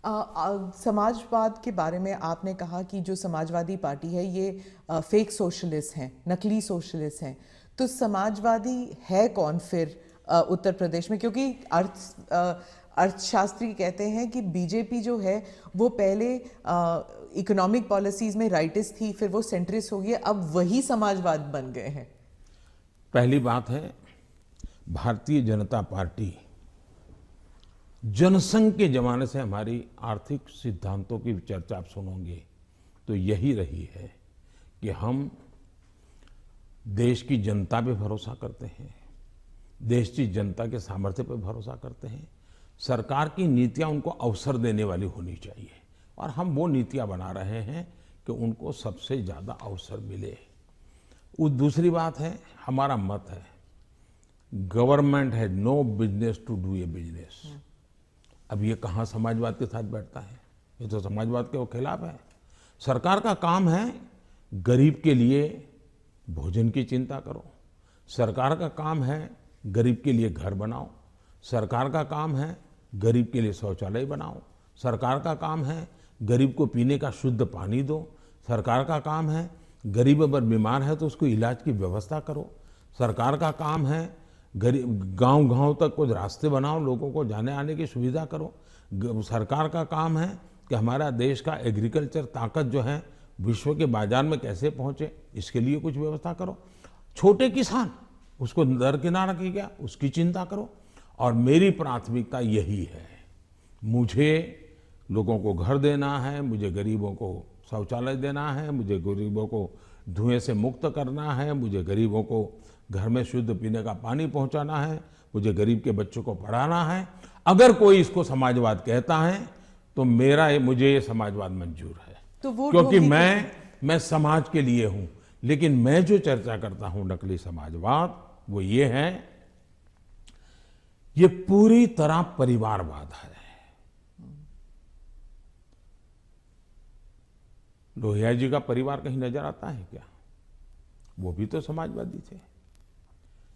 समाजवाद के बारे में आपने कहा कि जो समाजवादी पार्टी है ये फेक सोशलिस्ट हैं, नकली सोशलिस्ट हैं। तो समाजवादी है कौन फिर उत्तर प्रदेश में? क्योंकि अर्थशास्त्री कहते हैं कि बीजेपी जो है वो पहले इकोनॉमिक पॉलिसीज में राइटिस्ट थी, फिर वो सेंट्रिस्ट हो गई, अब वही समाजवाद बन गए हैं। पहली बात है, भारतीय जनता पार्टी जनसंघ के जमाने से हमारी आर्थिक सिद्धांतों की चर्चा आप सुनोगे तो यही रही है कि हम देश की जनता पे भरोसा करते हैं, देश की जनता के सामर्थ्य पे भरोसा करते हैं। सरकार की नीतियां उनको अवसर देने वाली होनी चाहिए और हम वो नीतियां बना रहे हैं कि उनको सबसे ज्यादा अवसर मिले। दूसरी बात है, हमारा मत है government has no business to do a business. अब ये कहाँ समाजवाद के साथ बैठता है? ये तो समाजवाद के खिलाफ है। सरकार का काम है गरीब के लिए भोजन की चिंता करो, सरकार का काम है गरीब के लिए घर बनाओ, सरकार का काम है गरीब के लिए शौचालय बनाओ, सरकार का काम है गरीब को पीने का शुद्ध पानी दो, सरकार का काम है गरीब अगर बीमार है तो उसको इलाज की व्यवस्था करो, सरकार का काम है गरीब गांव-गांव तक कुछ रास्ते बनाओ, लोगों को जाने आने की सुविधा करो। सरकार का काम है कि हमारा देश का एग्रीकल्चर ताकत जो है विश्व के बाजार में कैसे पहुंचे, इसके लिए कुछ व्यवस्था करो। छोटे किसान उसको दरकिनार किया गया, उसकी चिंता करो। और मेरी प्राथमिकता यही है, मुझे लोगों को घर देना है, मुझे गरीबों को शौचालय देना है, मुझे गरीबों को धुएं से मुक्त करना है, मुझे गरीबों को घर में शुद्ध पीने का पानी पहुंचाना है, मुझे गरीब के बच्चों को पढ़ाना है। अगर कोई इसको समाजवाद कहता है तो मुझे ये समाजवाद मंजूर है, तो क्योंकि मैं समाज के लिए हूं। लेकिन मैं जो चर्चा करता हूं नकली समाजवाद, वो ये है, ये पूरी तरह परिवारवाद है। लोहिया जी का परिवार कहीं नजर आता है क्या? वो भी तो समाजवादी थे।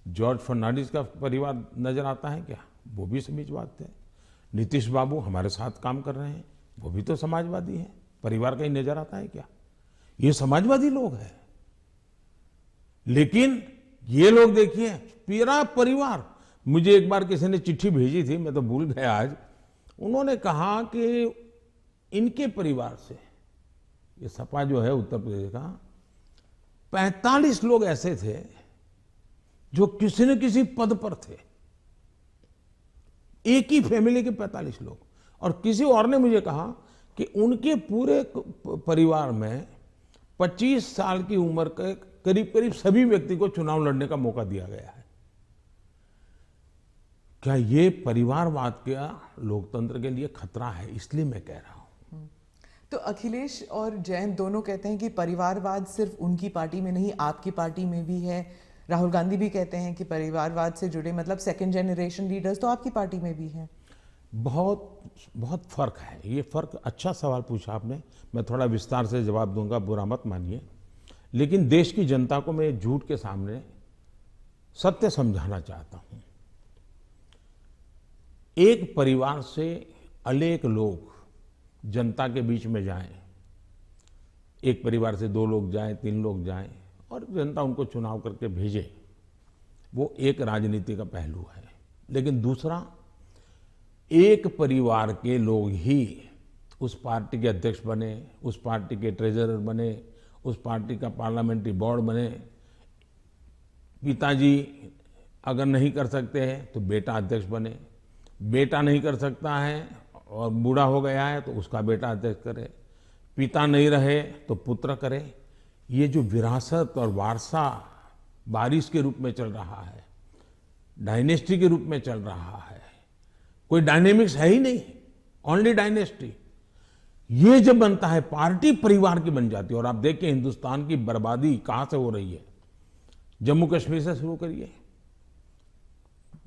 जॉर्ज फर्नांडिस का परिवार नजर आता है क्या? वो भी समाजवाद थे। नीतीश बाबू हमारे साथ काम कर रहे हैं, वो भी तो समाजवादी हैं। परिवार कहीं नजर आता है क्या? ये समाजवादी लोग हैं। लेकिन ये लोग देखिए, पूरा परिवार। मुझे एक बार किसी ने चिट्ठी भेजी थी, मैं तो भूल गया आज। उन्होंने कहा कि इनके परिवार से, ये सपा जो है उत्तर प्रदेश का, 45 लोग ऐसे थे जो किसी न किसी पद पर थे। एक ही फैमिली के 45 लोग। और किसी और ने मुझे कहा कि उनके पूरे परिवार में 25 साल की उम्र के करीब करीब सभी व्यक्ति को चुनाव लड़ने का मौका दिया गया है। क्या ये परिवारवाद का लोकतंत्र के लिए खतरा है? इसलिए मैं कह रहा हूं। तो अखिलेश और जयंत दोनों कहते हैं कि परिवारवाद सिर्फ उनकी पार्टी में नहीं, आपकी पार्टी में भी है। राहुल गांधी भी कहते हैं कि परिवारवाद से जुड़े मतलब सेकंड जनरेशन लीडर्स तो आपकी पार्टी में भी हैं। बहुत फर्क है। ये फर्क, अच्छा सवाल पूछा आपने। मैं थोड़ा विस्तार से जवाब दूंगा, बुरा मत मानिए। लेकिन देश की जनता को मैं झूठ के सामने सत्य समझाना चाहता हूं। एक परिवार से अनेक लोग जनता के बीच में जाएं, एक परिवार से 2 लोग जाएं, 3 लोग जाएं और जनता उनको चुनाव करके भेजे, वो एक राजनीति का पहलू है। लेकिन दूसरा, एक परिवार के लोग ही उस पार्टी के अध्यक्ष बने, उस पार्टी के ट्रेजरर बने, उस पार्टी का पार्लियामेंट्री बोर्ड बने। पिताजी अगर नहीं कर सकते हैं तो बेटा अध्यक्ष बने, बेटा नहीं कर सकता है और बूढ़ा हो गया है तो उसका बेटा अध्यक्ष करे, पिता नहीं रहे तो पुत्र करे। ये जो विरासत और वारसा बारिश के रूप में चल रहा है, डायनेस्टी के रूप में चल रहा है, कोई डायनेमिक्स है ही नहीं, ओनली डायनेस्टी। ये जब बनता है, पार्टी परिवार की बन जाती है। और आप देखिए हिंदुस्तान की बर्बादी कहां से हो रही है। जम्मू कश्मीर से शुरू करिए,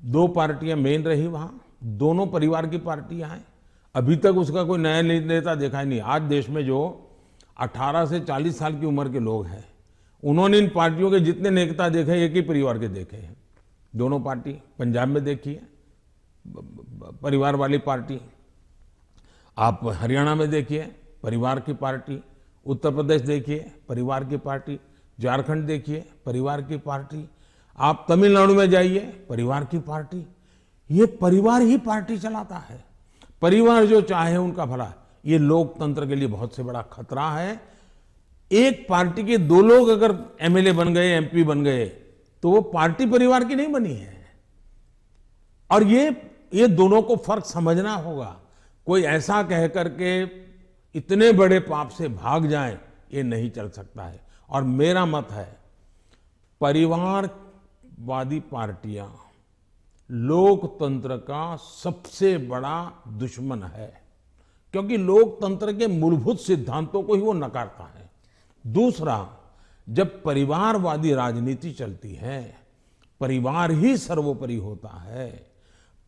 2 पार्टियां मेन रही वहां, दोनों परिवार की पार्टियां हैं। अभी तक उसका कोई नया नेता देखा ही नहीं। आज देश में जो 18 से 40 साल की उम्र के लोग हैं, उन्होंने इन पार्टियों के जितने नेता देखे, एक ही परिवार के देखे हैं। दोनों पार्टी, पंजाब में देखिए परिवार वाली पार्टी, आप हरियाणा में देखिए, परिवार की पार्टी। उत्तर प्रदेश देखिए, परिवार की पार्टी। झारखंड देखिए, परिवार की पार्टी। आप तमिलनाडु में जाइए, परिवार की पार्टी। ये परिवार ही पार्टी चलाता है। परिवार जो चाहे उनका भला। ये लोकतंत्र के लिए बहुत से बड़ा खतरा है। एक पार्टी के दो लोग अगर एमएलए बन गए, एमपी बन गए, तो वो पार्टी परिवार की नहीं बनी है। और ये दोनों को फर्क समझना होगा। कोई ऐसा कह करके इतने बड़े पाप से भाग जाए, ये नहीं चल सकता है। और मेरा मत है, परिवारवादी पार्टियां लोकतंत्र का सबसे बड़ा दुश्मन है, क्योंकि लोकतंत्र के मूलभूत सिद्धांतों को ही वो नकारता है। दूसरा, जब परिवारवादी राजनीति चलती है, परिवार ही सर्वोपरि होता है।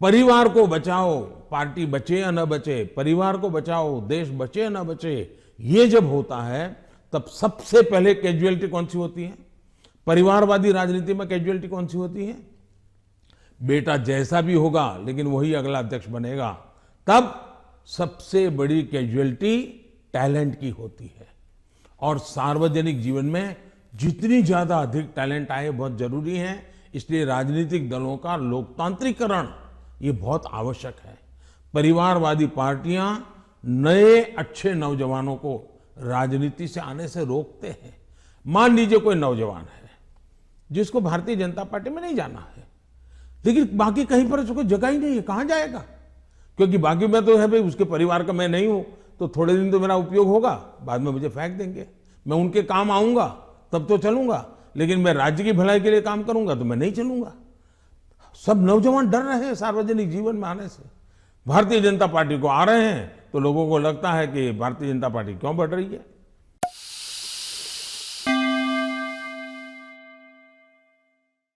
परिवार को बचाओ, पार्टी बचे या न बचे, परिवार को बचाओ, देश बचे या न बचे, ये जब होता है तब सबसे पहले कैजुअलिटी कौन सी होती है? परिवारवादी राजनीति में कैजुअलिटी कौन सी होती है? बेटा जैसा भी होगा लेकिन वही अगला अध्यक्ष बनेगा। तब सबसे बड़ी कैजुअलिटी टैलेंट की होती है। और सार्वजनिक जीवन में जितनी ज्यादा अधिक टैलेंट आए बहुत जरूरी है। इसलिए राजनीतिक दलों का लोकतांत्रिकरण ये बहुत आवश्यक है। परिवारवादी पार्टियां नए अच्छे नौजवानों को राजनीति से आने से रोकते हैं। मान लीजिए कोई नौजवान है जिसको भारतीय जनता पार्टी में नहीं जाना है, लेकिन बाकी कहीं पर उसको जगह ही नहीं है, कहां जाएगा? क्योंकि बाकी में तो है भाई, उसके परिवार का मैं नहीं हूं, तो थोड़े दिन तो मेरा उपयोग होगा, बाद में मुझे फेंक देंगे। मैं उनके काम आऊंगा तब तो चलूंगा, लेकिन मैं राज्य की भलाई के लिए काम करूंगा तो मैं नहीं चलूंगा। सब नौजवान डर रहे हैं सार्वजनिक जीवन में आने से। भारतीय जनता पार्टी को आ रहे हैं तो लोगों को लगता है कि भारतीय जनता पार्टी क्यों बढ़ रही है।